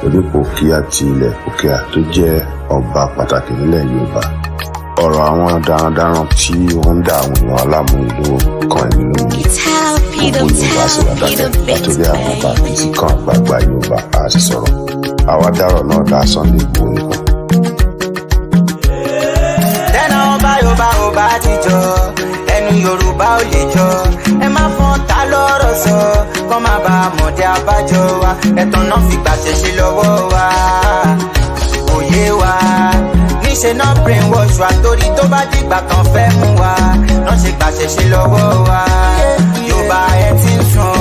onípòkí àti ilẹ̀ Òkèà tó jẹ́ ọba pàtàkì nílẹ̀ Yorùbá. Ọ̀rọ̀ àwọn darandaran tí wọ́n ń dá àwọn èèyàn aláàmú ìlú kan nínú yìí. Gbogbo Yorùbá sì wà dákẹ́ látòrí àwọn ọba kìí kan àgbààgbà Yorùbá á sì sọ̀rọ̀. Àwa dárọ̀ náà dá Sunday Igboho nìkan. Tẹ́nà ọba Yorùbá ò bá ti jọ, ẹnu Yorùbá ò lè jọ. Ẹ má fọ́n ta lọ́rọ̀ sọ, kọ́ má bàa mọ̀dé abájọ wa. Ẹ̀tàn náà fi gbàṣẹ ṣe lọ́wọ́ wa, òye wa. Níṣe náà brainwash wa torí tó bá dìgbà kan fẹ́ mú wa. Náà ṣe gbàṣẹ ṣe lọ́wọ́ wa. Yorùbá ẹ ti ń sùn,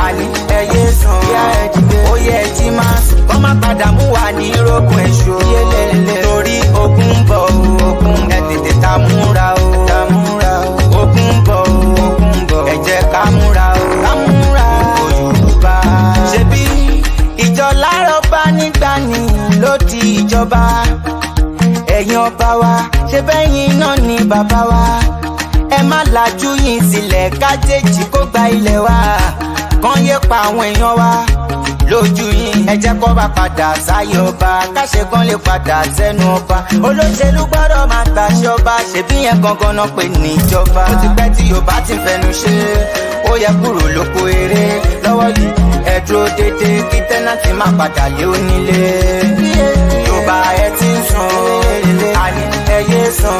àní ẹ yé sùn. Ó yẹ ẹ jí máa sùn, kọ́ má padà mú wa ní rógùn èṣù. Torí ogun ń bọ̀ ogun, ẹ tètè ta múra o. Ogun ń bọ̀ ẹ jẹ́ ká múra o. Yorùbá ṣebí ìjọ lárọ̀ bá nígbà ní ló di ìjọba. Ẹ̀yin ọba wa ṣe bẹ́yìn náà ni bàbá wa. Ẹ má lajú yín sílẹ̀ kájèjì kó gba ilẹ̀ wa. Kàn yé pa àwọn èèyàn wa lójú yín. Ẹ jẹ́ kó bá padà sáyé ọba, káṣe kan lè padà sẹ́nu ọba. Olóṣèlú gbọ́dọ̀ máa gbàṣẹ ọba, ṣèbí yẹn gangan náà pè ní ìjọba. Ó ti pẹ́ tí Yorùbá ti fẹnu ṣe, ó yẹ kúrò lóko eré. Lọ́wọ́ yìí ẹ dúró dédé kí tẹ́nàtì má padà lé onílé. Yorùbá ẹ ti ń sùn, àní ẹ yé sùn.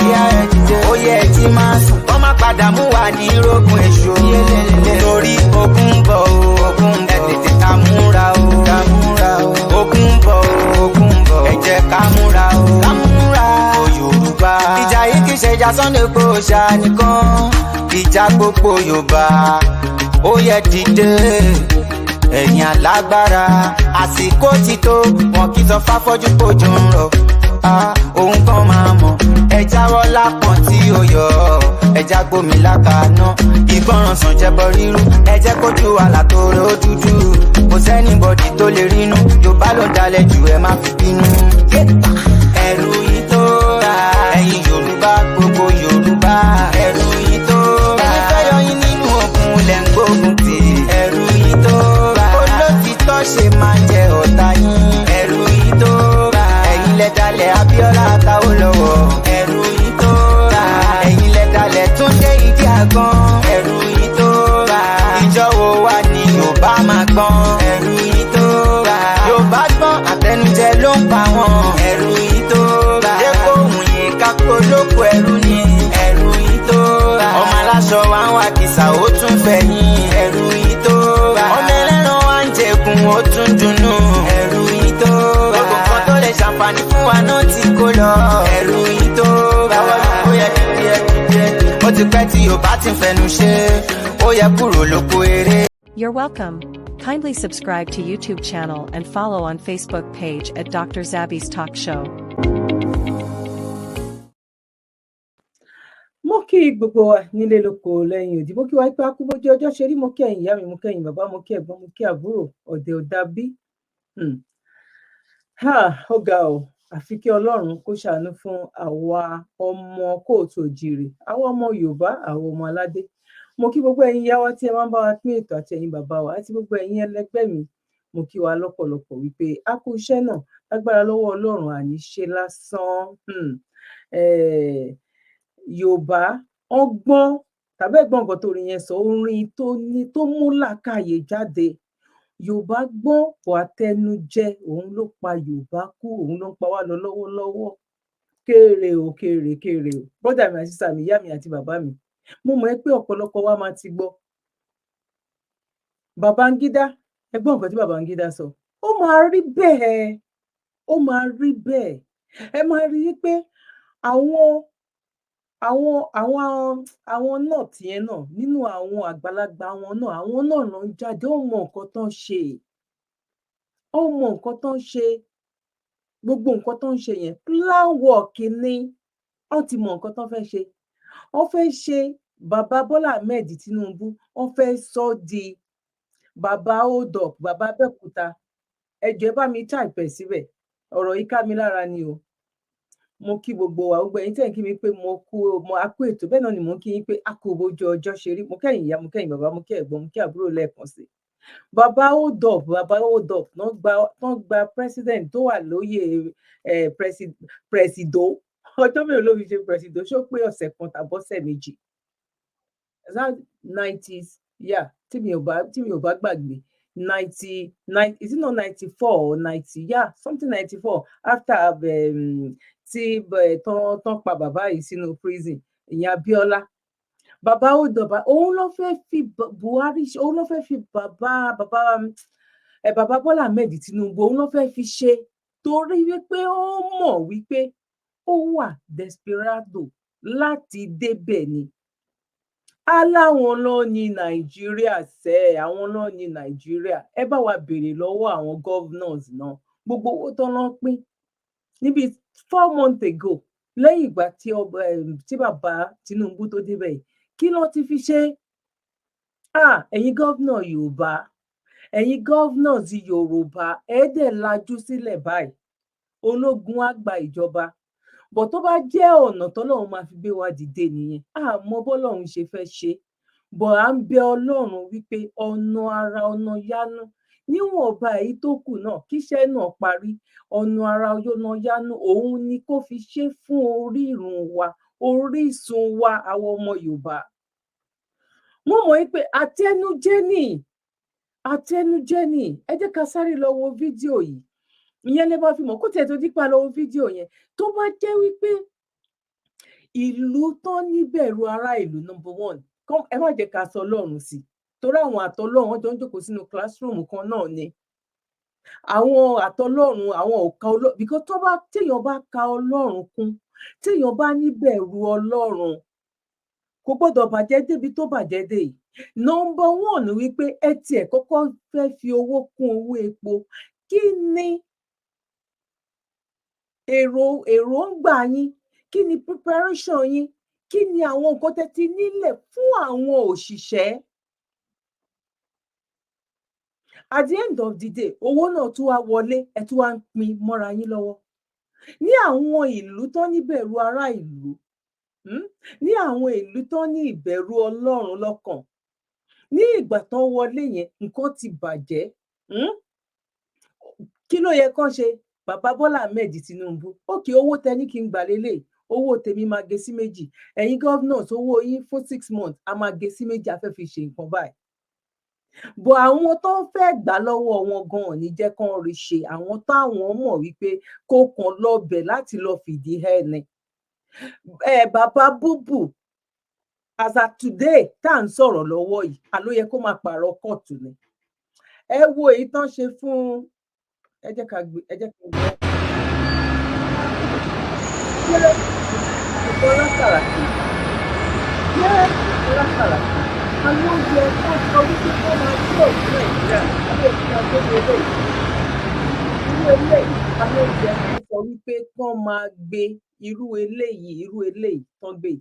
Ó yẹ ẹ jí máa sùn, kọ́ má padà mú wa ní rógùn èṣù. Torí ogun ń bọ̀ ogun, ẹ tètè ká múra o. Ogun ń bọ̀ ẹ jẹ́ ká múra o. Yorùbá ìjà yìí kìí ṣe ìjà Sunday Igboho ṣá nìkan, ìjà gbogbo Yorùbá. Ó yẹ dìde ẹ̀yin alágbára, àsìkò ti tó. Wọn kì í sọ fáfọ́jú pójú ń rọ̀, òun kan máa mọ̀. Ẹ jáwọ́ lápọ̀n tí ó yọ, ẹ já gbómi lákàánú. Ìgbọràn sàn jẹbọ rírú, ẹ jẹ́ kójú àlà tó rẹ̀ ó dúdú. Kò sẹ́nibọ̀dì tó lè rínú, Yorùbá ló dalẹ̀ jù, ẹ má fi bínú. Ẹ̀rù yìí tó ra ẹ̀yin Yorùbá, gbogbo Yorùbá. Ẹ̀rù yìí tó ra ẹni fẹ́ yọ yín nínú òkun lẹ̀ ń gbógun tì. Ẹ̀rù yìí tó ra olótìtọ́ ṣe máa jẹ ọ̀tá yín. Ẹ̀rù yìí tó ra ẹ̀yin lẹ́dálẹ̀ Abíọ́lá Awólọ́wọ̀. Ẹ̀rù yìí tó ra ẹ̀yin lẹ́dálẹ̀ Túndé Ìdí Àgbọn. Ẹ̀rù yìí tó ra ìjọ wo wà ní Yorùbá máa gbọ́n. Ẹ̀rù yìí tó ra Yorùbá gbọ́n àtẹnujẹ ló ń pa wọn. Ẹ̀rù yìí tó ra jẹ́ kó hùn yín kákó lóko ẹrú ni. Ẹ̀rù yìí tó ra ọmọ aláṣọ wa ń wá kìsà ó tún fẹ̀yìn. Ẹ̀rù yìí tó ra ọmọ ẹlẹ́ran wa ń jẹkùn ó tún dunnú. Ẹ̀rù yìí tó ra gbogbo kan tó lè ṣàǹfààní fún wa náà ti kó lọ. Ẹ̀rù yìí tó ra ó yẹ díẹ̀ ó ti pẹ́ tí Yorùbá ti fẹnu ṣe, ó yẹ kúrò lóko eré. You're welcome. Kindly subscribe to YouTube channel and follow on Facebook page at Dr. Zabby's Talk Show. Mo kí gbogbo wa nílé lóko lẹ́yìn òdì, mo kí wa pé a kú bójú ọjọ́ ṣe rí, mo kí ẹ̀yin ìyá mi, mo kí ẹ̀yin bàbá, mo kí ẹ̀gbọ́n, mo kí àbúrò, ọ̀dẹ̀ ò dàbí. Ó ga o, àfi kí Ọlọ́run kó ṣàánú fún àwa ọmọ kóòtù òjìrè, àwa ọmọ Yorùbá, àwa ọmọ aládé. Mo kí gbogbo ẹ̀yin ìyá wa tí ẹ máa ń bá wa pín ètò àti ẹ̀yin bàbá wa àti gbogbo ẹ̀yin ẹlẹgbẹ́ mi. Mo kí wa lọ́pọ̀lọpọ̀ wípé a kú iṣẹ́ náà, lágbára lọ́wọ́ Ọlọ́run àní ṣe lásán. Yorùbá ọgbọ́n tàbí ẹ̀gbọ́n nǹkan tó rí yẹn sọ, orin tó mú làákàyè jáde. Yorùbá gbọ́n kò àtẹnujẹ, òun ló pa Yorùbá kú, òun ló ń pa wá lọ lọ́wọ́lọ́wọ́. Kéré o brọ́dà mi àti sísá mi, ìyá mi àti bàbá mi, mo mọ̀ pé ọ̀pọ̀lọpọ̀ wa máa ti gbọ́. Babangida, ẹgbọ́n nǹkan tí Babangida sọ, ó máa rí bẹ́ẹ̀. Ẹ máa rí i pé àwọn náà tiẹ̀ náà nínú àwọn àgbàlagbà àwọn náà ló ń jáde, ó mọ nǹkan tó ń ṣe, gbogbo nǹkan tó ń ṣe yẹn plan work ni. Wọ́n ti mọ nǹkan tó fẹ́ ṣe. Wọ́n fẹ́ ṣe bàbá Bọ́lá Ahmed Tinubu, wọ́n fẹ́ sọ di bàbá hold up, bàbá Abẹ́òkúta. Ẹ jọ̀ọ́ ẹ bá mi type síbẹ̀, ọ̀rọ̀ yìí ká mi lára ni o. Mo kí gbogbo wa, gbogbo ẹ̀yin tẹ́ ń kí mi pé mo kú ètò, bẹ́ẹ̀ náà ni mo ń kí yín pé a kú bójú ọjọ́ ṣe rí. Mo kẹ́yìn ìyá, mo kẹ́yìn bàbá, mo kí ẹ̀gbọ́n, mo kí àbúrò lẹ́ẹ̀kan sí. bàbá hold up wọ́n gba president tó wà lóyè presido ọjọ́ mélòó ló fi ṣe presido ṣó pé ọ̀sẹ̀ kan tàbọ́sẹ̀ méjì that 90s yeah tí mi ò bá gbàgbé 90 is it not 94 or 90 yeah something 94 after tí tán pa bàbá yìí sínú prison ìyẹn Abíọ́lá bàbá Odòba òun ló fẹ́ fi Buhari òun ló fẹ́ fi bàbá Bọ́lá Ahmed Tinubu òun ló fẹ́ fi ṣe torí wípé ó mọ̀ wípé ó wà desperado láti débẹ̀ ni aláwọn ló ní Nàìjíríà àwọn ló ní Nàìjíríà ẹ bá wa béèrè lọ́wọ́ àwọn governors náà gbogbo owó tó lọ pín níbi 4 months ago lẹ́yìn ìgbà tí bàbá Tinubu tó débẹ̀ yìí kí ló ti fi ṣe ẹ̀yin gọ́vnà Yorùbá ẹ̀yin governors Yorùbá ẹ dẹ̀ lajú sílẹ̀ báyìí ológun á gba ìjọba bọ̀ tó bá jẹ́ ọ̀nà tọ́lọ́run máa fi gbé wa dìde nìyẹn àmọ́ bọ́lọ́run ṣe fẹ́ ṣe bọ̀ à ń bẹ Ọlọ́run wípé ọ̀nà ara ọ̀nà yánú níwọ̀nba èyí tó kù náà kíṣẹ́ náà parí ọ̀nà ara ọ̀nà yánú òun ni kó fi ṣe fún orírun wa orísun wa àwọn ọmọ Yorùbá mo mọ̀ pé àtẹnujẹ ni ẹ jẹ́ ká sáré lọ wo fídíò yìí ìyẹn lè bá fi mọ̀ kó tiẹ̀ tó dípa lọ wo fídíò yẹn tó bá jẹ́ wípé ìlú tán níbẹ̀rù ará ìlú number one ẹ má jẹ́ ká sọ Ọlọ́run sí torí àwọn àtọlọ́run wọn jọ ń jókòó sínú classroom kan náà ni àwọn àtọlọ́run àwọn òka Ọlọ́run because téèyàn bá ka Ọlọ́run kún téèyàn bá níbẹ̀rù Ọlọ́run kò gbọ́dọ̀ bàjẹ́ débi tó bàjẹ́ dé yìí number one wípé ẹ tiẹ̀ kọ́kọ́ fẹ́ fi owó kún owó epo kí ni èròǹgbà yín kí ni preparation yín kí ni àwọn nǹkan tẹ́ ti nílẹ̀ fún àwọn òṣìṣẹ́ at the end of the day owó náà tún wá wọlé ẹ tún wá ń pín mọ́ra yín lọ́wọ́ ní àwọn ìlú tó níbẹ̀rù ará ìlú ní àwọn ìlú tó ní ìbẹ̀rù Ọlọ́run lọ́kàn ní ìgbà tán wọlé yẹn nǹkan ti bàjẹ́ kí ló yẹ kán ṣe bàbá Bọ́lá Ahmed Tinubu òkè owó tẹ ní kí n gbà lélẹ̀ owó tèmi máa gé sí méjì ẹ̀yin governors owó yín fún 6 months a máa gé sí méjì a fẹ́ fi ṣe nǹkan báyìí bọ̀ àwọn tó ń fẹ́ gbà lọ́wọ́ wọn gan-an ní jẹ́ kán rí ṣe àwọn táwọn mọ̀ wípé kó kàn lọ bẹ̀ láti lọ fìdí ẹ̀ ni bàbá búbù as at today tá à ń sọ̀rọ̀ lọ́wọ́ yìí àló yẹ kó máa pààrọ̀ kóòtù ni ẹ wo èyí tán ṣe fún ẹ jẹ́ ká gbọ́ ìbọlá Sàràkí àwọn oúnjẹ tó sọ wípé kó máa gbé òkú Nàìjíríà àwọn òkúta tó lé lé àwọn oúnjẹ tó sọ wípé kó máa gbé irú eléyìí tán gbé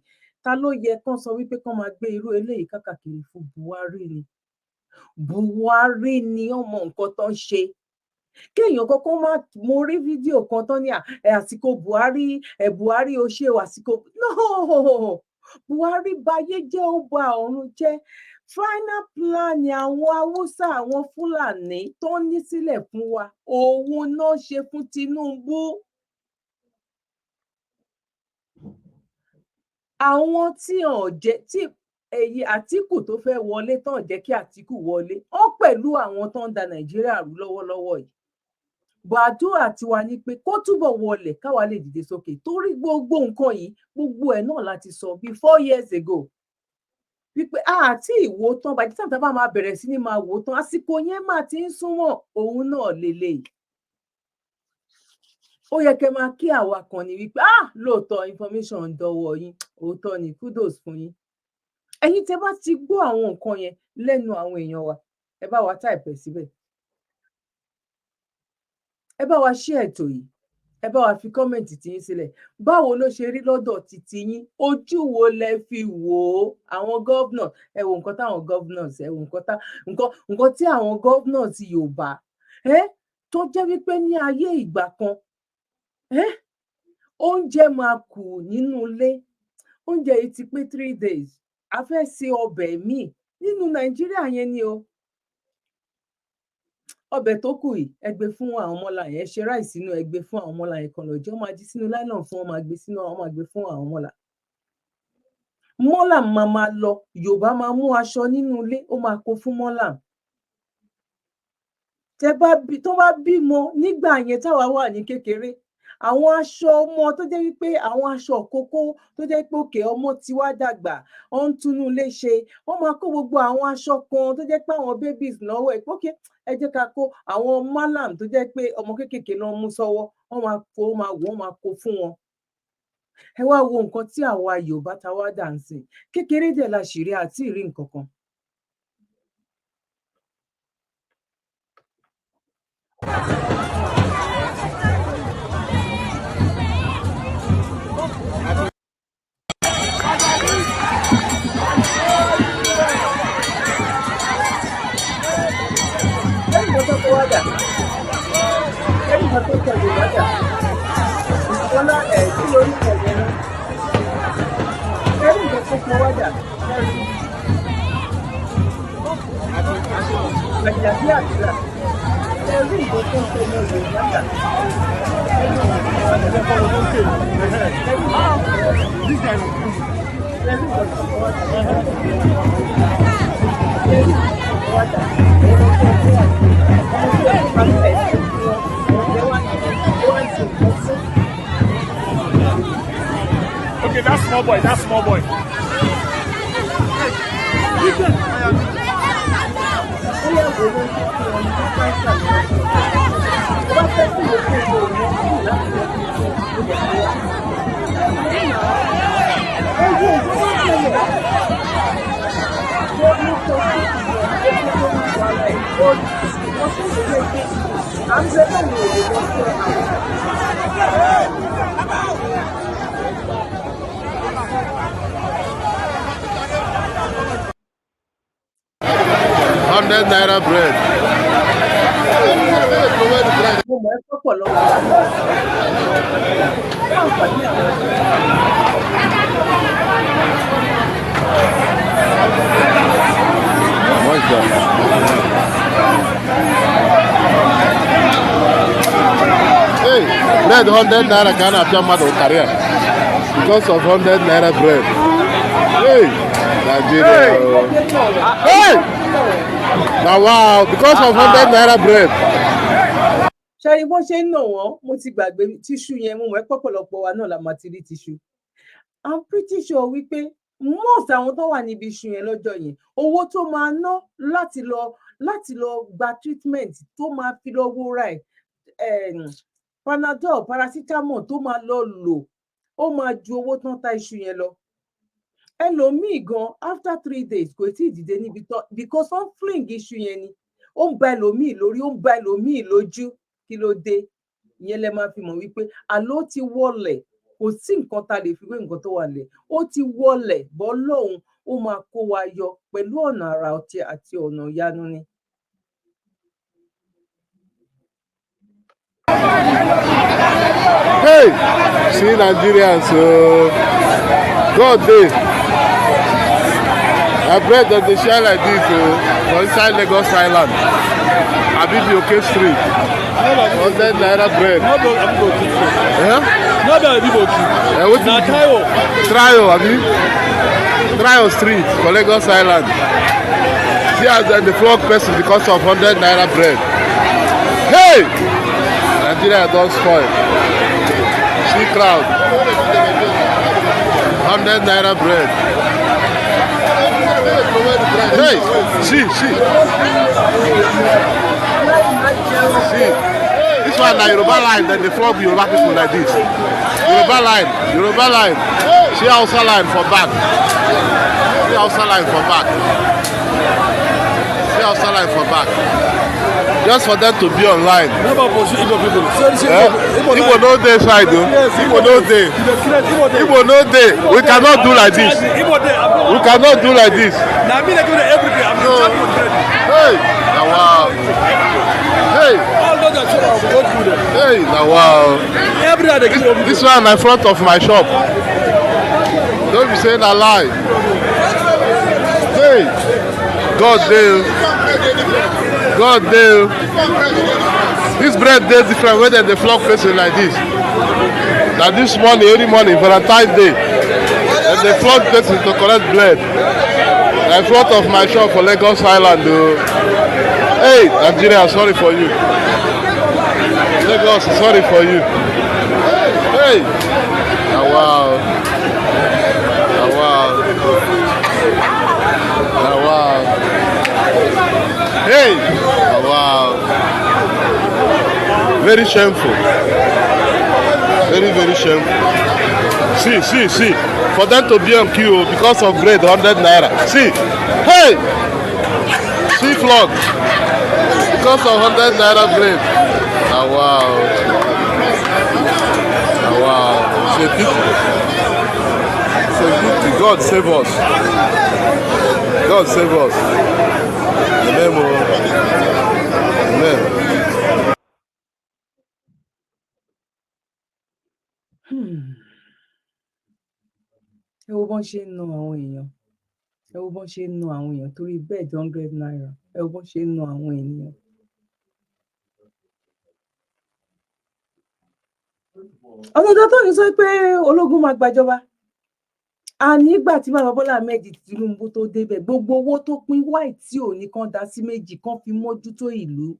ta ló yẹ kán sọ wípé kán máa gbé irú eléyìí kákàkiri fún Buhari ni ọmọ nǹkan tán ṣe kéèyàn kọ́kọ́ má mo rí fídíò kan tán ní àsìkò Buhari ó ṣe àsìkò no Buhari bayé jẹ́ ó ba ọ̀run jẹ́ final plan àwọn Haúsá àwọn Fúlàní tó ní sílẹ̀ fún wa òun náà ṣe fún Tinubu àwọn tí èyí Àtíkù tó fẹ́ wọlé tán jẹ́ kí Àtíkù wọlé ó pẹ̀lú àwọn tó ń da Nàìjíríà rú lọ́wọ́lọ́wọ́ yìí bàdúrà tiwa ni pé kó túbọ̀ wọlé káwa lè dìde sókè torí gbogbo nǹkan yìí gbogbo ẹ̀ náà láti sọ bíi 4 years ago wípé àti ìwò tán bàjẹ́ tàbí tábà máa bẹ̀rẹ̀ sí ní máa wò tán àsìkò yẹn máa ti ń súnmọ́ òun náà lélẹ̀ ó yẹ kẹ́ máa kí àwa kan ní wípé lóòótọ́ information ń dọwọ́ yín òótọ́ ni kudos fún yín ẹ̀yin tẹ́ bá ti gbọ́ àwọn nǹkan yẹn lẹ́nu àwọn èèyàn wa ẹ bá wa type síbẹ̀ ẹ bá wa share ètò yìí ẹ bá wa fi kọ́mẹ̀ntì tiyín sílẹ̀ báwo ló ṣe rí lọ́dọ̀ títí yín ojú wo lẹ fi wò ó àwọn governors ẹ wo nǹkan táwọn governors ẹ wo nǹkan tí àwọn governors Yorùbá tó jẹ́ wípé ní ayé ìgbà kan oúnjẹ máa kù nínú ilé oúnjẹ yìí ti pé 3 days a fẹ́ ṣe ọbẹ̀ míì nínú Nàìjíríà yẹn ni o ọbẹ̀ tó kù yìí ẹ gbé fún àwọn ọmọlà yẹn, ṣe ráìsì sínú ẹ gbé fún àwọn ọmọlà yẹn kan lọ jẹ, ó máa di sínú nylon fún wọn, máa gbé sínú àwọn máa gbé fún àwọn ọmọlà. Mọ́là máa lọ, Yorùbá máa mú aṣọ nínú ilé, ó máa kó fún mọ́là. Tó bá bímọ nígbà yẹn táwa wà ní kékeré, àwọn aṣọ ọmọ tó jẹ́ wípé àwọn aṣọ ìkókó tó jẹ́ pé òkè ọmọ ti wá dàgbà, ó ń túnú ilé ṣe, wọ́n máa kó gbogbo àwọn aṣọ kan tó jẹ́ pé àwọn babies lọ́wọ́ ẹ̀ pókè ẹ jẹ́ ká kó àwọn malam tó jẹ́ pé ọmọ kéékèèké náà mú sọ́wọ́, wọ́n máa kó, wọ́n máa kó fún wọn. Ẹ wá wo nǹkan tí àwa Yorùbá ta wá dà ń sìn, kékeré dẹ̀ la ṣì rí àti ìrí nǹkan kan. Okay, that's small boy. That's small boy. Naira bread. What's that? Hey, bread 100 naira can appear mad career because of 100 naira bread. Hey, Nigeria. Hey! Now wow, because of 100 naira bread. Ṣé bó ṣe ń nà wọ́n, mo ti gbàgbé tíṣù yẹn, mo mọ̀ ẹ́ pọ̀pọ̀lọpọ̀ wa náà la máa ti rí tíṣù. I'm pretty sure wípé most àwọn tó wà níbi iṣu yẹn lọ́jọ́ yẹn, owó tó máa ná láti lọ gba treatment tó máa fi lọ wúra ẹ̀, Panadol, paracetamol tó máa lọ lò, ó máa ju owó tán ta iṣu yẹn lọ. Ẹlòmíì gan after 3 days kò tí ì dìde níbi tán because wọ́n fling iṣu yẹn ni, ó ń ba ẹlòmíì lórí, ó ń ba ẹlòmíì lójú, kí ló dé? Ìyẹn lẹ máa fi mọ̀ wípé àló ti wọlẹ̀, kò sí nǹkan tá lè fi wé nǹkan tó wà lẹ̀, ó ti wọlẹ̀ bọ́ lọ́hùn, ó máa kó wa yọ pẹ̀lú ọ̀nà àrà àti ọ̀nà ìyanu ni. Hey, see Nigerians, God dey. My bread that they share like this for inside Lagos Island. Abibi Oke Street. 100 naira bread. Yeah? Not that people. Now Trio, Abi. Trio Street for Lagos Island. See as the flog person because of 100 naira bread. Hey! Nigeria don't spoil. See crowd. 100 naira bread. Hey, see. This one na Yoruba line, then they flog Yoruba people like this. Yoruba line. See Hausa line for back. See Hausa line for back. Just for them to be online. Never pursue Igbo people. Igbo no dey side though. Igbo no dey. We cannot do like this. We cannot do like this. Now me they do it every day. I'm Hey, now wow. Hey. all those that show up go through them. Hey, now wow. Every day they give them. This one in front of my shop. Don't be saying a lie. Hey, God dey. God dey. This bread dey different when they flog person like this. Now this morning, early morning, Valentine's Day, and they flog person to collect bread. In front of my shop for Lagos Island. Hey, Nigeria, sorry for you. Lagos, sorry for you. Hey, oh, wow. Oh, wow. Oh, wow. Hey, oh, wow. Very shameful. Very, very shameful. See. For them to be on queue because of bread, 100 naira. See, hey, see flog because of 100 naira bread. Oh wow, oh wow. It's a pity. It's a pity. God save us. God save us. Amen. Amen. Ẹ wo bọ́n ṣe ń na àwọn èèyàn. Ẹ wo bọ́n ṣe ń na àwọn èèyàn torí bẹ́ẹ̀dì 100 naira. Ẹ wo bọ́n ṣe ń na àwọn ènìyàn. Ọmọ tó ní sọ pé ológun máa gbàjọba. Nígbà tí bàbá Bọ́lá Ahmed Tinubu tó débẹ̀, gbogbo owó tó pín wáì tí ò ní kán dá sí méjì kán fi mójútó ìlú.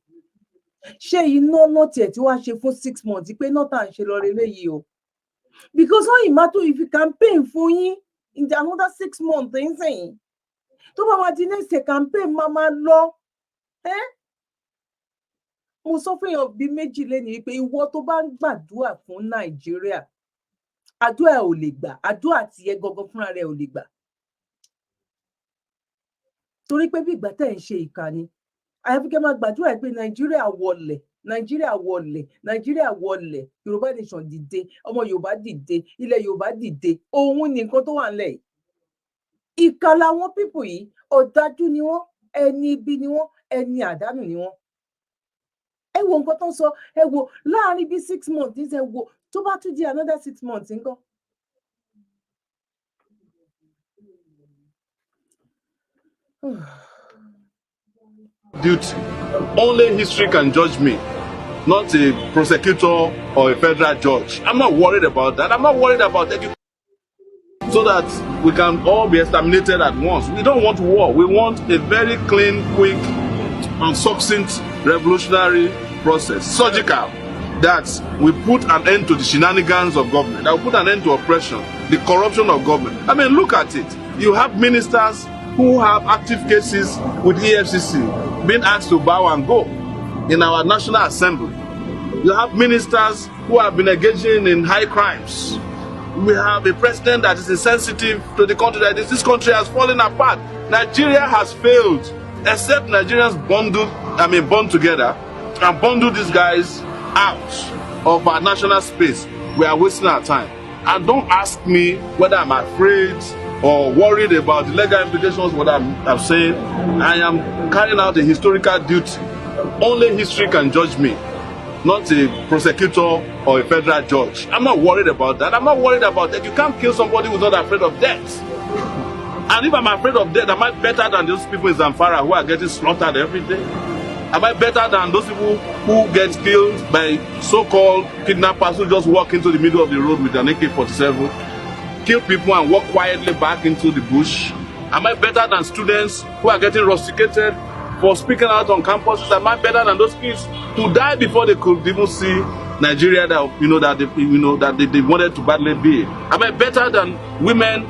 Ṣé iná náà tiẹ̀ tí wàá ṣe fún 6 months pé náà tà ń ṣe lọ reléyìí o? Because when you matter if you campaign fún yín in the another 6 months ń sìn. Tó bá wá di next campaign máa lọ. Mo sọ fún èèyàn bíi méjì lénìí pé ìwọ tó bá ń gbàdúrà fún Nàìjíríà, àdúrà ò lè gbà, àdúrà tiẹ̀ gangan fúnra rẹ̀ ò lè gbà. Torí pé bí ìgbà tẹ̀ ń ṣe ìkà ni. Àyàfi kẹ́ máa gbàdúrà pé Nàìjíríà wọlẹ̀, Nàìjíríà wọlẹ̀, Nàìjíríà wọlẹ̀, Yorùbá nation dìde, ọmọ Yorùbá dìde, ilẹ̀ Yorùbá dìde, òun ni nǹkan tó wà nílẹ̀ yìí. Ìkà làwọn pípù yìí, ọ̀dájú ni wọ́n, ẹni ibi ni wọ́n, ẹni àdánù ni wọ́n. Ẹ wo nǹkan tó ń sọ, ẹ wo láàárín bíi 6 months, ẹ wo tó bá tún di another 6 months ńkọ́. Duty. Only history can judge me, not a prosecutor or a federal judge. I'm not worried about that. I'm not worried about education so that we can all be exterminated at once. We don't want war. We want a very clean, quick, and succinct revolutionary process, surgical, that we put an end to the shenanigans of government, that will put an end to oppression, the corruption of government. I mean, look at it. You have ministers who have active cases with EFCC being asked to bow and go in our National Assembly. You have ministers who have been engaging in high crimes. We have a president that is insensitive to the country that is. This country has fallen apart. Nigeria has failed, except Nigerians bond together and bundle these guys out of our national space. We are wasting our time. And don't ask me whether I'm afraid or worried about the legal implications of what I'm saying. I am carrying out a historical duty. Only history can judge me, not a prosecutor or a federal judge. I'm not worried about that. I'm not worried about that. You can't kill somebody who's not afraid of death. And if I'm afraid of death, am I better than those people in Zamfara who are getting slaughtered every day? Am I better than those people who get killed by so-called kidnappers who just walk into the middle of the road with an AK-47, kill people and walk quietly back into the bush? Am I better than students who are getting rusticated for speaking out on campuses? Am I better than those kids who died before they could even see Nigeria that they wanted to badly be? Am I better than women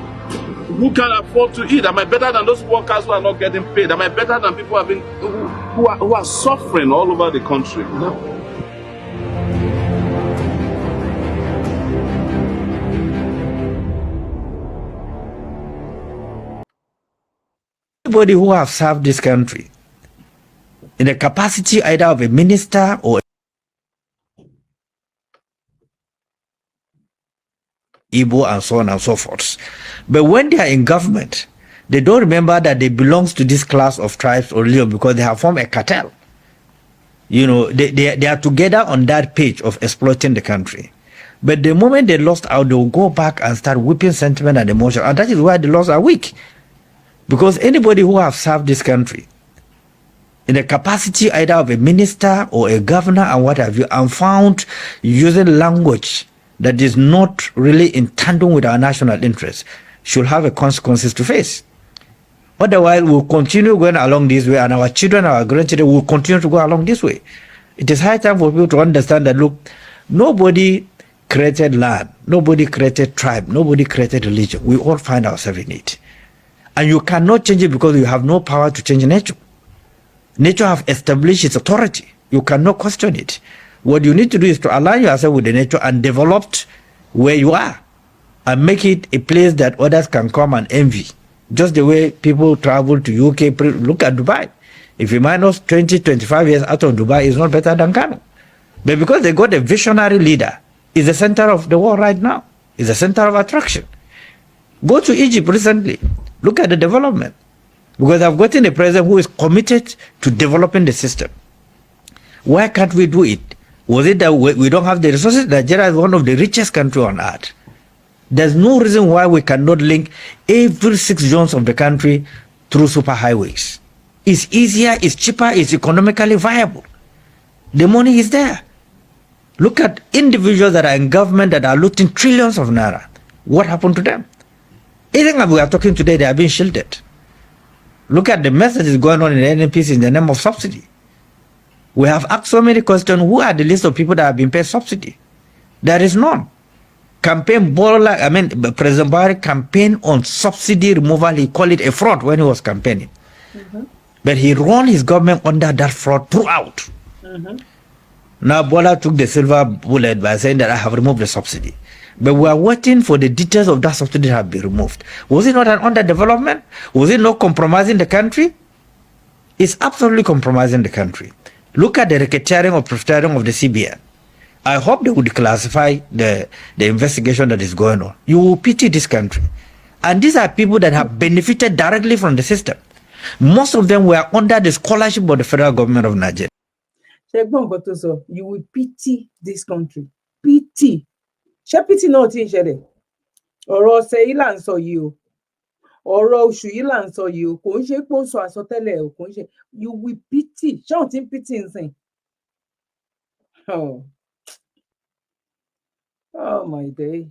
who can afford to eat? Am I better than those workers who are not getting paid? Am I better than people who are suffering all over the country? No. Anybody who have served this country in the capacity either of a minister or Igbo and so on and so forth. But when they are in government, they don't remember that they belong to this class of tribes or religion because they have formed a cartel. You know, they are together on that page of exploiting the country. But the moment they lost out, they will go back and start whipping sentiment and emotion. And that is why the laws are weak. Because anybody who have served this country in the capacity either of a minister or a governor and what have you, and found using language that is not really in tandem with our national interests, should have a consequences to face. Otherwise, we'll continue going along this way, and our children, our grandchildren will continue to go along this way. It is high time for people to understand that, look, nobody created land, nobody created tribe, nobody created religion. We all find ourselves in it. And you cannot change it because you have no power to change nature. Nature has established its authority. You cannot question it. What you need to do is to align yourself with the nature and develop where you are and make it a place that others can come and envy. Just the way people travel to UK, look at Dubai. If you minus 20, 25 years out of Dubai, it's not better than Kano. But because they got a visionary leader, it's the center of the world right now. It's the center of attraction. Go to Egypt recently. Look at the development. Because I've gotten a president who is committed to developing the system. Why can't we do it? Was it that we don't have the resources? Nigeria is one of the richest countries on earth. There's no reason why we cannot link every 6 zones of the country through superhighways. It's easier, it's cheaper, it's economically viable. The money is there. Look at individuals that are in government that are looting trillions of naira. What happened to them? Even as we are talking today, they are being shielded. Look at the messages going on in the NNPC in the name of subsidy. We have asked so many questions. Who are the list of people that have been paid subsidy? There is none. President Buhari campaigned on subsidy removal. He called it a fraud when he was campaigning. But he ran his government under that fraud throughout. Now Bola took the silver bullet by saying that I have removed the subsidy. But we are waiting for the details of that subsidy to have been removed. Was it not an underdevelopment? Was it not compromising the country? It's absolutely compromising the country. Look at the racketeering or profiteering of the CBN. I hope they would classify the investigation that is going on. You will pity this country. And these are people that have benefited directly from the system. Most of them were under the scholarship of the federal government of Nigeria. You will pity this country. Pity. Pity náà tí ń ṣẹlẹ̀. Ọ̀rọ̀ ọ̀sẹ̀ yìí là ń sọ yìí o. Ọ̀rọ̀ oṣù yìí là ń sọ yìí o. Kò ń ṣe pé ó sọ àsọtẹ́lẹ̀ o. Kò ń ṣe. You will pity. Ṣé òun ti ń pity nsìn? Oh my day.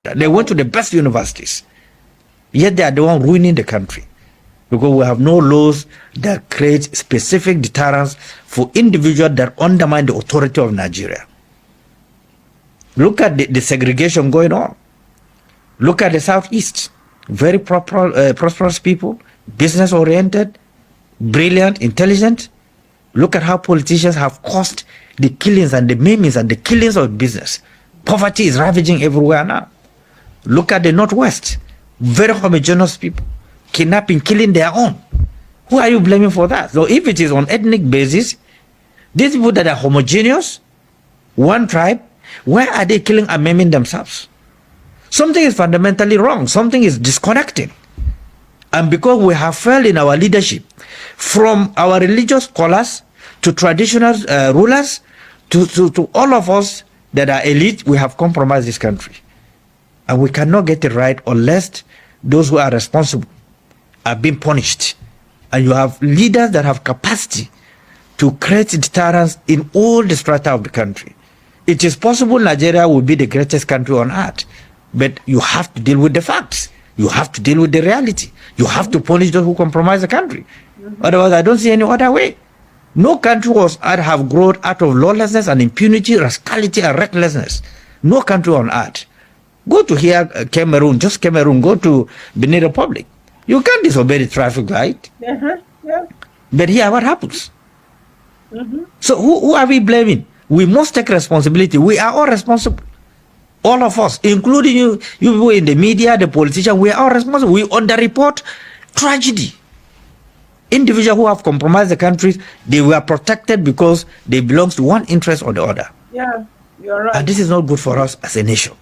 They went to the best universities. Yet they are the one ruining the country. Because we have no laws that create specific deterrents for individuals that undermine the authority of Nigeria. Look at the segregation going on. Look at the Southeast. Very prosperous people, business-oriented, brilliant, intelligent. Look at how politicians have caused the killings and the maimings and the killings of business. Poverty is ravaging everywhere now. Look at the Northwest. Very homogeneous people. Kidnapping, killing their own. Who are you blaming for that? So if it is on ethnic basis, these people that are homogeneous, one tribe, why are they killing and maiming themselves? Something is fundamentally wrong. Something is disconnecting. And because we have failed in our leadership, from our religious scholars to traditional rulers to all of us that are elite, we have compromised this country. And we cannot get it right unless those who are responsible are being punished. And you have leaders that have capacity to create deterrence in all the strata of the country. It is possible Nigeria will be the greatest country on earth, but you have to deal with the facts. You have to deal with the reality. You have to punish those who compromise the country. Otherwise, I don't see any other way. No country was have grown out of lawlessness and impunity, rascality and recklessness. No country on earth. Go to here, Cameroon, just Cameroon, go to Benin Republic. You can't disobey the traffic light. Yeah. But here, what happens? So who are we blaming? We must take responsibility. We are all responsible. All of us, including you people in the media, the politicians, we are all responsible. We underreport tragedy. Individuals who have compromised the country, they were protected because they belong to one interest or the other. Yeah, you're right. And this is not good for us as a nation.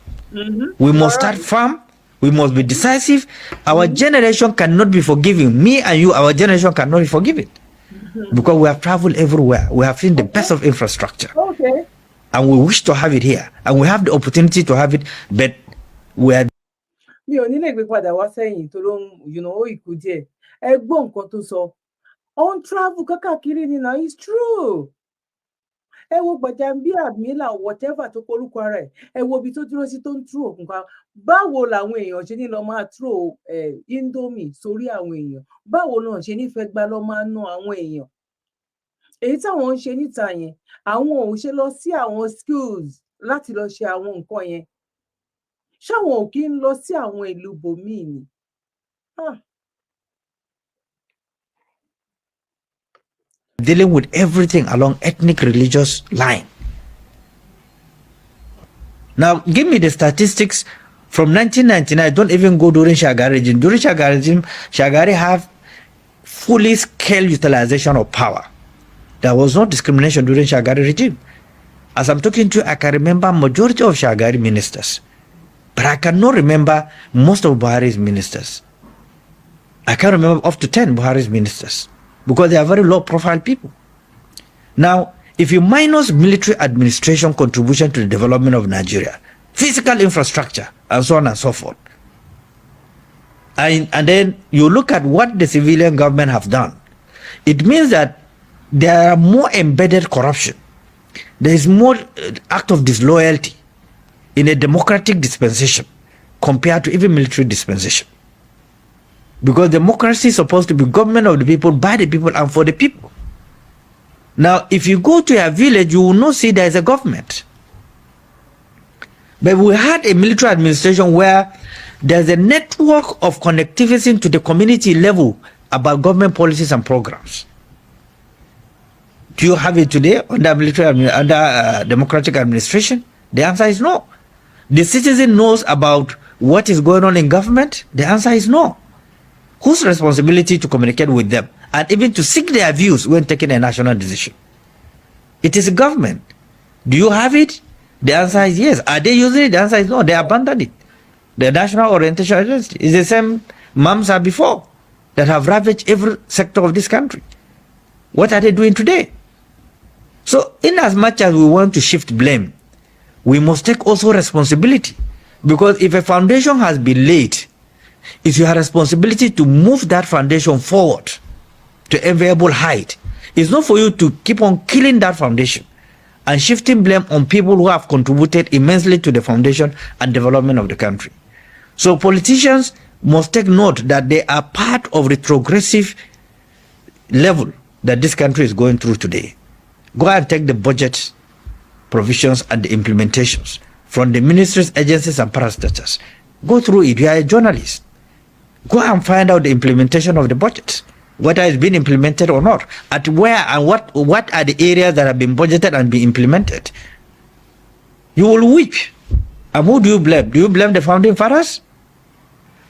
We must start firm. We must be decisive. Our generation cannot be forgiving. Me and you, our generation cannot be forgiving. Because we have traveled everywhere. We have seen the best of infrastructure. Okay. And we wish to have it here. And we have the opportunity to have it, but we are... mi ò ní lè gbé padà wá sẹ́yìn tó ló ń ó ìkú díẹ̀ ẹ gbọ́ nǹkan tó sọ on travel kákàkiri ni na it's true ẹ wo Gbajabiamila whatever tó porúkọ ara ẹ wo ibi tó dúró sí tó ń tú òkun ká báwo làwọn èèyàn ṣe ní lọ máa tró indomie sórí àwọn èèyàn báwo náà ṣe nífẹ̀ẹ́ gbá lọ máa ná àwọn èèyàn èyí táwọn ń ṣe níta yẹn àwọn ò ṣe lọ sí àwọn schools láti lọ ṣe àwọn nǹkan yẹn ṣáwọn ò kí ń lọ sí àwọn ìlú bòmíì ni dealing with everything along ethnic religious line. Now give me the statistics from 1999. Don't even go during Shagari regime. During Shagari regime, Shagari have fully scale utilization of power. There was no discrimination during Shagari regime. As I'm talking to you, I can remember majority of Shagari ministers, but I cannot remember most of Buhari's ministers. I can remember up to 10 Buhari's ministers because they are very low profile people. Now, if you minus military administration contribution to the development of Nigeria, physical infrastructure, and so on and so forth, and then you look at what the civilian government have done, it means that there are more embedded corruption. There is more act of disloyalty in a democratic dispensation compared to even military dispensation. Because democracy is supposed to be government of the people, by the people, and for the people. Now, if you go to a village, you will not see there is a government. But we had a military administration where there's a network of connectivity to the community level about government policies and programs. Do you have it today under military, under democratic administration? The answer is no. The citizen knows about what is going on in government? The answer is no. Whose responsibility to communicate with them and even to seek their views when taking a national decision? It is the government. Do you have it? The answer is yes. Are they using it? The answer is no. They abandoned it. The National Orientation Agency is the same MAMSA before that have ravaged every sector of this country. What are they doing today? So in as much as we want to shift blame, we must take also responsibility. Because if a foundation has been laid, it's your responsibility to move that foundation forward to enviable height. It's not for you to keep on killing that foundation and shifting blame on people who have contributed immensely to the foundation and development of the country. So politicians must take note that they are part of the retrogressive level that this country is going through today. Go and take the budget provisions and the implementations from the ministries, agencies, and parastatals. Go through it. You are a journalist. Go and find out the implementation of the budget, whether it's been implemented or not, at where and what are the areas that have been budgeted and been implemented. You will weep. And who do you blame? Do you blame the founding fathers?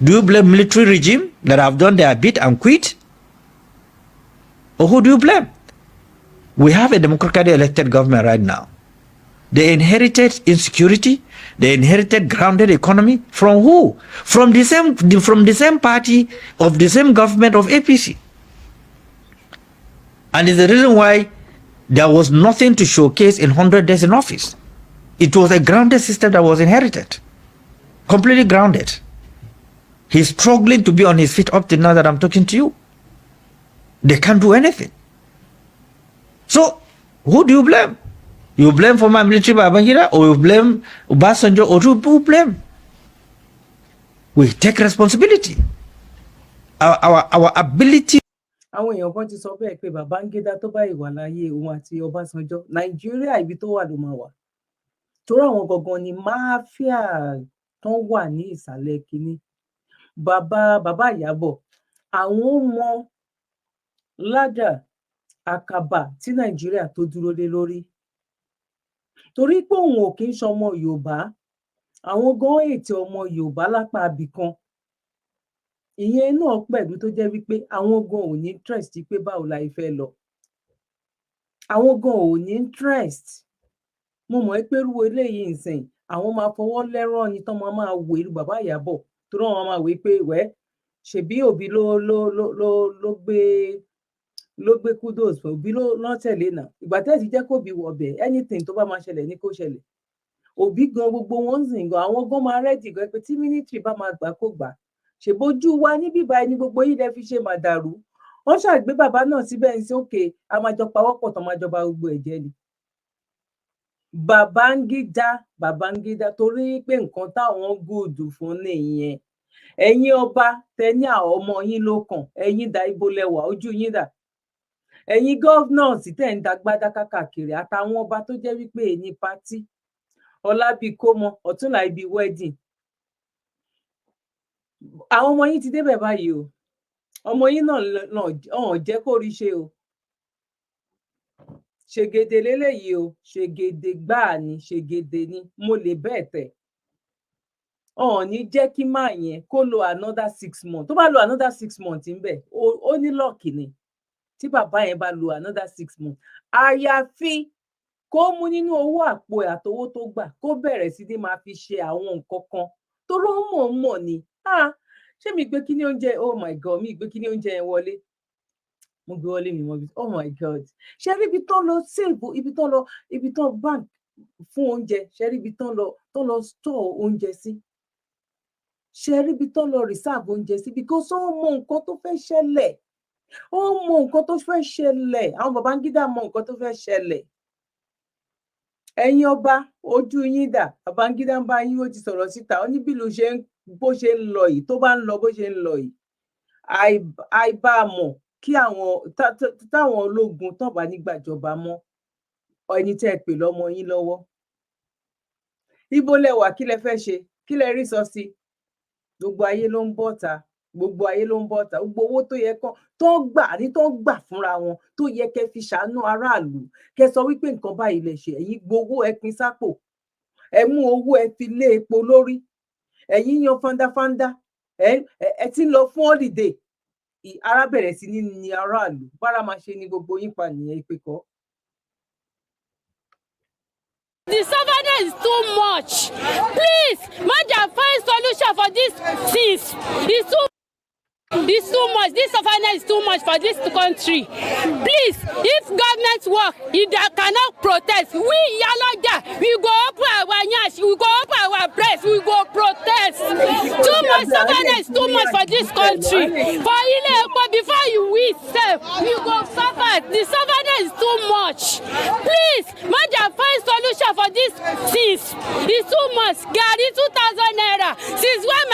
Do you blame military regime that have done their bit and quit? Or who do you blame? We have a democratically elected government right now. They inherited insecurity. They inherited grounded economy from who? From the same party of the same government of APC. And it's the reason why there was nothing to showcase in 100 days in office. It was a grounded system that was inherited. Completely grounded. He's struggling to be on his feet up to now that I'm talking to you. They can't do anything. So, who do you blame? You blame former military Babangida, or you blame Obasanjo, or who blame? We take responsibility. Our ability. àwọn èèyàn kan ti sọ bẹ́ẹ̀ pé Babangida tó bá ìwà láyé òun àti Ọbásanjọ́ Nàìjíríà ibi tó wà ló máa wà torí àwọn gangan ni máfíà tán wà ní ìsàlẹ̀ kínní bàbá Ìyábọ̀ àwọn mọ ládà àkàbà tí Nàìjíríà tó dúró lé lórí torí pé òun ò kí ń ṣọmọ Yorùbá àwọn gan ètò ọmọ Yorùbá lápá abìkan ìyẹn náà pẹ̀lú tó jẹ́ wípé àwọn gan ò ní interest pé báwo la ìfẹ́ lọ àwọn gan ò ní interest mo mọ̀ pé irú eléyìí nsìn àwọn máa fọwọ́ lẹ́rán ni tán máa wo irú bàbá Ìyábọ̀ tó rán wọn máa wí pé wẹ́ ṣebí Òbí ló gbé kudos Òbí ló tẹ̀lé náà ìgbà tẹ́ ti jẹ́ kó bí wọ̀bẹ̀ anything tó bá máa ṣẹlẹ̀ ní kó ṣẹlẹ̀ òbí gan gbogbo wọn ń sìn gan àwọn gan máa rẹ́dì gan pé tí mínísítírì bá máa gbà kó gbà ṣèbójú wa níbí báyìí ní gbogbo yìí lẹ fi ṣe màdàrú wọn ṣàgbé bàbá náà síbẹ̀ ń sí òkè a máa jọ pawọ́pọ̀ tó máa jọba gbogbo ẹ̀jẹ̀ ni. Babangida torí pé nǹkan táwọn gùdù fún nìyẹn ẹ̀yin ọba tẹ ní àwọn ọmọ yín ló kàn ẹ̀yin dà ibo lẹwà ojú yín dà ẹ̀yin gọvnọs tẹ ń dagbádá kákàkiri àtàwọn ọba tó jẹ́ wípé ní pátì ọlá bíi kómọ ọ̀túnla ibi wedding àwọn ọmọ yín ti débẹ̀ báyìí o ọmọ yín náà ọ̀hún jẹ́ kó rí ṣe o ṣègèdè lélẹyìí o ṣègèdè gbáà ni ṣègèdè ni mo lè bẹ́ẹ̀ tẹ̀ ọ̀hún ní jẹ́ kí máa yẹn kó lo another 6 months tó bá lo another 6 months ńbẹ̀ ó ní lọ́ọ̀kì ni tí bàbá yẹn bá lo another 6 months àyàfi kó mú nínú owó àpò ẹ̀ àtowó tó gbà kó bẹ̀rẹ̀ sí ní máa fi ṣe àwọn nǹkan kan tó ló mọ̀ ni ṣé mi gbé kíní oúnjẹ oh my god mi gbé kíní oúnjẹ yẹn wọlé mo gbé wọlé mi mọ bí oh my god ṣe rí ibi tán lọ sèbù ibi tán bank fún oúnjẹ ṣe rí ibi tán lọ store oúnjẹ sí ṣe rí ibi tán lọ reserve oúnjẹ sí because ó mọ nǹkan tó fẹ́ ṣẹlẹ̀ àwọn Babangida mọ nǹkan tó fẹ́ ṣẹlẹ̀ ẹ̀yin ọba ojú yín dà Babangida ń bá yín ó ti sọ̀rọ̀ síta ó ní bí ìlú bó ṣe ń lọ yìí tó bá ń lọ bó ṣe ń lọ yìí àìbámọ̀ kí táwọn ológun tán bá nígbàjọba mọ́ ẹni tẹ́ ẹ pè lọ́mọ yín lọ́wọ́ ibo lẹwà kí lẹ fẹ́ ṣe kí lẹ rí sọ sí gbogbo ayé ló ń bọ́ta gbogbo owó tó yẹ kán tó gbà fúnra wọn tó yẹ kẹ́ fi ṣàánú aráàlú kẹ́ sọ wípé nǹkan báyìí lè ṣe ẹ̀yin gbowó ẹ pín sápò ẹ mú owó ẹ fi lé epo lórí ẹ̀yin yan fandafanda ẹ ti ń lọ fún holiday ara bẹ̀rẹ̀ sí ní aráàlú bára máa ṣe ni gbogbo yín pa nìyẹn ìpè kọ́. The surveillance is too much. Please, Maja, find solution for this things. It's too much. This surveillance is too much for this country. Please, if government work, if they cannot protest, we Yalaja, we go open our nyash, we go open our breast, we go protest. Too much surveillance, too much for this country. Before you we serve, we go suffer. The surveillance is too much. Please, Maja, find solution for this things. It's too much. Gary 2,000 naira. Since when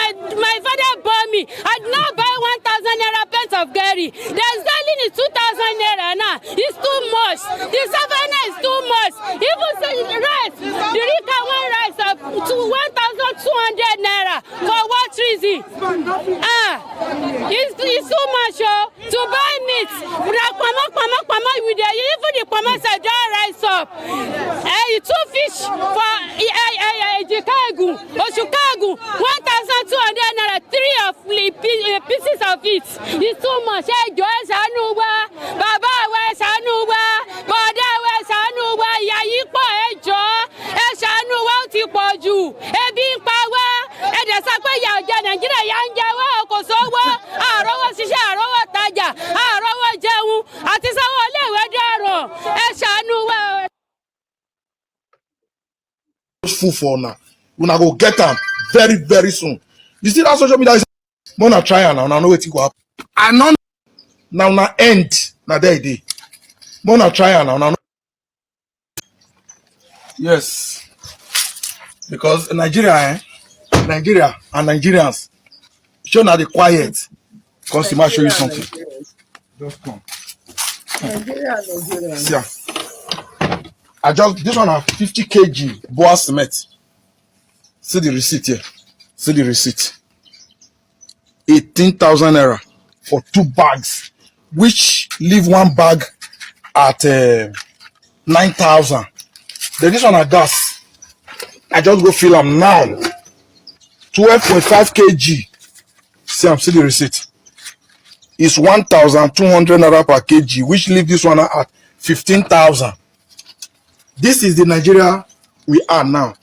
my father bought me, I did not buy 1,000 naira pence of Gary. The selling is 2,000 naira now. It's too much. The surveillance is too much. Even say rice, the Rika one rice up to 1,200 naira. For what reason? It's too much, to buy meat. Even the pama said don't rise up. Two fish for Chicago or Chicago, 1,200 naira, 3 of pieces of it. It's too much. Joy Sanuba, Baba Sanuba, Boda Sanuba, Yayipo, Sanuba, Tipoju, Ebin Power, and the Sapaya, Nigeria, Yanjawa, Kosowa, Arawa Sisha, Arawa Taja, Arawa Jawu, Atisawa Lewadaro, Sanuba. Full for now. When I go get them very, very soon. You see that social media is gonna try and I know it go up. I know now end now there it is. Gonna try and I know. Yes, because Nigeria and Nigerians show now the quiet. Consumer show you something. Just come. Yeah. I just this one have 50 kg boa cement. See the receipt here. See the receipt. 18,000 naira for 2 bags, which leave 1 bag at 9,000. Then this one are gas. I just go fill them now. 12.5 kg. See the receipt. It's 1,200 naira per kg, which leave this one at 15,000. This is the Nigeria we are now.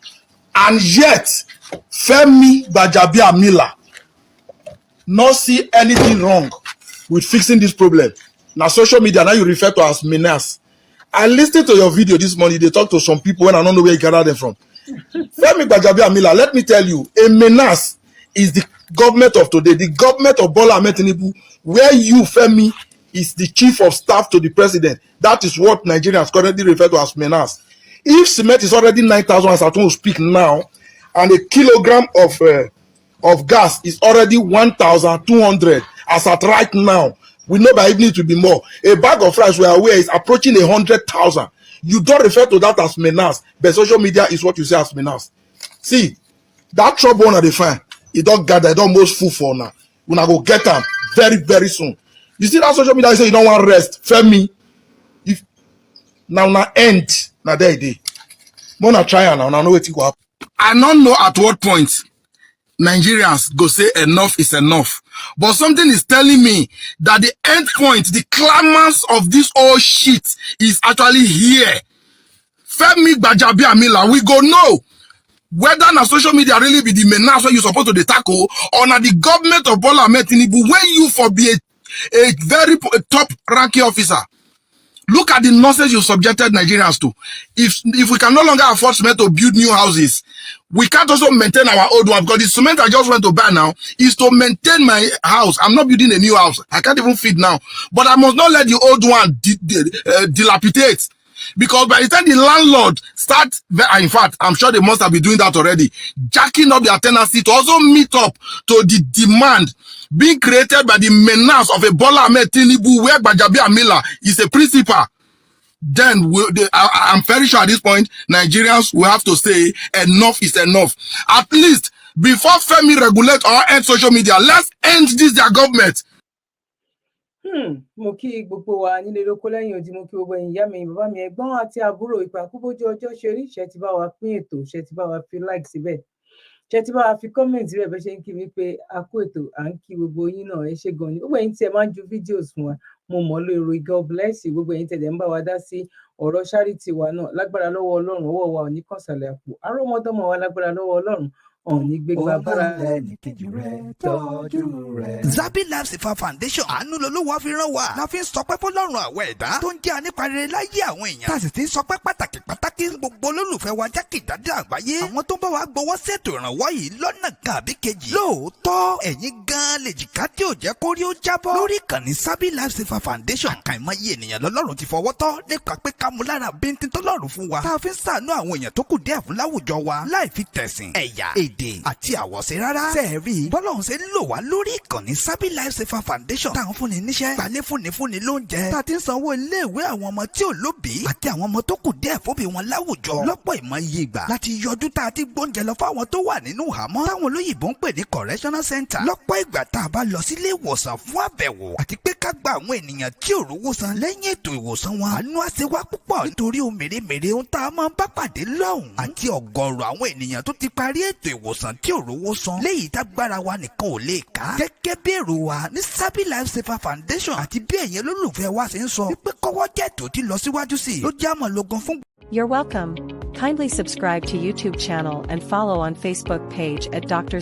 And yet, Femi Gbajabiamila not see anything wrong with fixing this problem. Now, social media, now you refer to as menace. I listened to your video this morning. They talk to some people when I don't know where you gather them from. Femi Gbajabiamila, let me tell you, a menace is the government of today, the government of Bola Ahmed Tinubu, where you, Femi, is the chief of staff to the president. That is what Nigerians currently refer to as menace. If cement is already 9,000 as I want to speak now, and a kilogram of gas is already 1,200 as at right now, we know by evening to be more. A bag of rice, we are aware, is approaching 100,000. You don't refer to that as menace, but social media is what you say as menace. See, that trouble on the fine, it don't gather, it don't most full for now. When I go get them very, very soon. You see that social media say you don't want rest. Femi, if now end, now there it is. Wanna try now know what you go. I don't know at what point Nigerians go say enough is enough. But something is telling me that the end point, the climax of this whole shit is actually here. Femi Gbajabiamila, we go know whether na social media really be the menace where you supposed to tackle, or na the government of Bola Ahmed Tinubu where you for be a very top ranking officer. Look at the nonsense you subjected Nigerians to. If we can no longer afford cement to build new houses, we can't also maintain our old one, because the cement I just went to buy now is to maintain my house. I'm not building a new house. I can't even feed now. But I must not let the old one dilapidate. Because by the time the landlord starts, in fact, I'm sure they must have been doing that already, jacking up their tenancy to also meet up to the demand being created by the menace of a Bola Ahmed Tinubu, where Gbajabiamila is a principal, then I'm very sure at this point, Nigerians will have to say enough is enough. At least, before Femi regulate or end social media, let's end this their government. Mo kí gbogbo wa nílé lóko lẹ́yìn odi, mo kí gbogbo ẹ̀yin ìyá mi, bàbá mi, ẹ̀gbọ́n àti àbúrò, ìpàkúbójú ọjọ́ ṣe rí, ṣe ti bá wa pín ètò, ṣe ti bá wa fi like síbẹ̀, ṣe ti bá wa fi comment síbẹ̀, bẹ́ẹ̀ ṣe ń kí mi pé a kú ètò, à ń kí gbogbo yín náà, ẹ ṣé gan ni. Gbogbo ẹ̀yin tí ẹ máa ń ju videos fún wa, mo mọ̀ lóore, God bless you. Gbogbo ẹ̀yin tẹ̀lé ń bá wa dá sí ọ̀rọ̀ charity wa náà, lágbára lọ́wọ́ Ọlọ́run, ọwọ́ wa ò ní kàn sàlẹ̀ àpò, àrọ́mọdọ́mọ wa lágbára lọ́wọ́ Ọlọ́run, ọ̀ní gbégbá bára Zabi Life Saver Foundation àánú lolówó fi rán wa la fi ń sọpẹ́ fọ́lọ́run àwọn ẹ̀dá tó ń jẹ́ aníparere láyé àwọn èèyàn tá a sì ti ń sọpẹ́ pàtàkì gbogbo olólùfẹ́ wa jákèjádò àgbáyé àwọn tó ń bá wa gbowó ṣètò ìrànwọ́ yìí lọ́nà kan àbí kejì. Lóòótọ́ ẹ̀yin gan lè jìká tí ò jẹ́ kó rí ó jábọ́ lórí ìkànnì Zabi Life Saver Foundation. Àkàìmọye ènìyàn lọ́lọ́run ti fọwọ́ tọ́ nípa pé ká mú lára bíntín tọ́lọ́run fún wa tá a fi ń ṣàánú àwọn èèyàn tó kù díẹ̀ fún láwùjọ wa láì fi tẹ̀sìn ẹ̀yà èdè àti àwọ̀ṣe rárá. Sẹ́ẹ̀rí bọ́lọ́run ṣe ń lò wá lórí ìkànnì Zabi Life Saver Foundation táwọn fúnni níṣẹ́ gbalẹ̀ fúnni lóúnjẹ tá a ti ń sanwó iléèwé àwọn ọmọ tí ò lóbìí àti àwọn ọmọ tó kù díẹ̀ fóbi wọn láwùjọ lọ́pọ̀ ìmọ̀ye ìgbà láti yọjú tá a ti gbóúnjẹ lọ fáwọn tó wà nínú ìhámọ́ táwọn olóyìnbó ń pè ní correctional center. Lọ́pọ̀ ìgbà tá a bá lọ sílé ìwòsàn fún àbẹ̀wò àti pé ká gba àwọn ènìyàn tí ò rówó san lẹ́yìn ètò ìwòsàn wọn àánú á ṣe wá púpọ̀ nítorí ohun mèremère ohun tá a máa ń bá pàdé lọ́hùn àti ọ̀gọ̀ọ̀rọ̀ àwọn ènìyàn tó ti parí ètò ìwòsàn tí ò rówó san léyìí tágbára wa nìkan ò lè ká. Gẹ́gẹ́ bí èrò wa ní Zabi Life Saver Foundation àti bí ẹ̀yin olólùfẹ́ wa ṣe ń sọ wípé kọ́wọ́ jẹ́ tó ti lọ síwájú sí i ló jẹ́ àmọ́ lógun fún. You're welcome. Kindly subscribe to YouTube channel and follow on Facebook page at Dr.